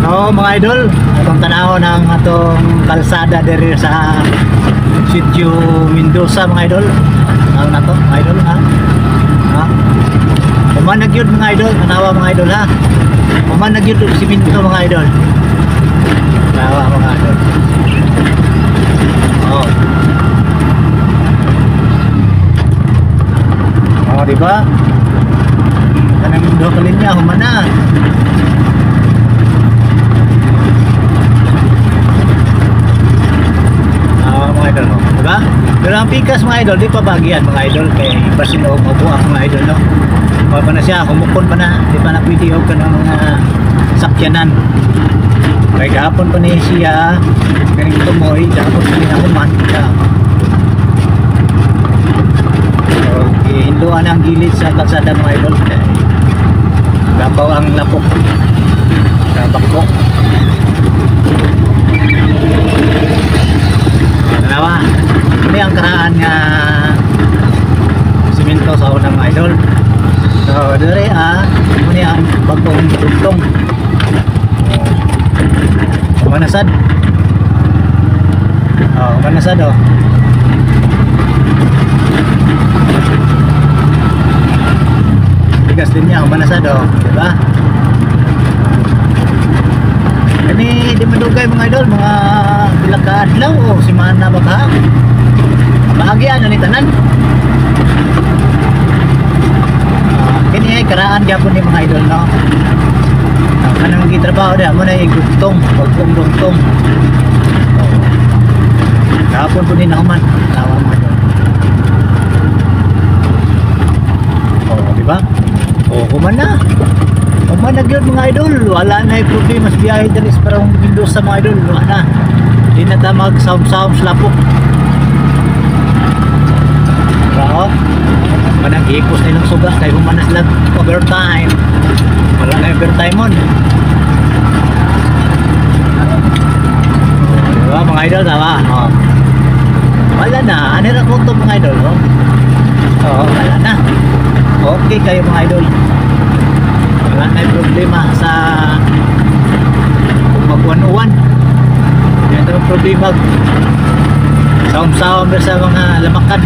So mga idol, atong tanaw ng atong kalsada diri sa Sitio Mendoza mga idol. Ano na to mga idol ha? Ha? Pumanag yun mga idol, tanawa mga idol ha. Pumanag yun si Minto mga idol. Tanawa mga idol. Oh. Oh, di ba? Kanang do kalinya humana. Mga idol, no? Diba? Pero ang pikas mga idol, di pa bagian mga idol kay basin o mabuak mga idol, no? Pa na siya, humukon pa na, di pa na pwede o ka ng mga sakyanan. Kaya kahapon pa niya siya, kaning tumoy, kahapon pa niya human. So, hinduan ang gilid sa kalsada mga idol. Gapaw ang lapok sa bakbo. Dalawa, ini ang karaan nga simento sa unang mga idol. So, dere ini ang bagong tugtong. Manasad. Oh, manasad oh. Bigas din niya, manasad oh, di ba? Ini di madugay mga idol, mga bilakad lang o simana baka bahagian na ni tanan. Kini ay karaan gyapon ni mga idol, no? Kanang gitrabaho dia mo na igugtong, pagtong-tong. Kahapon po ni naman, tawa mga idol. Oh, di ba? Oh, kumana. Umanag yun mga idol, wala na yung problema sa biyahe dali sa parang Mendoza sa mga idol, wala na. Hindi na tayo mag-sound slapok. Pero, manang hikos nilang suga, kaya humanas lang overtime. Wala na overtime mon. Diba mga idol, tama? Oh. Wala na, ano na konto mga idol? Oh, wala na. Okay kayo mga idol. Wala na yung problema sa kung mag-101. Yan ang problema sa umsawang sa mga lamakan.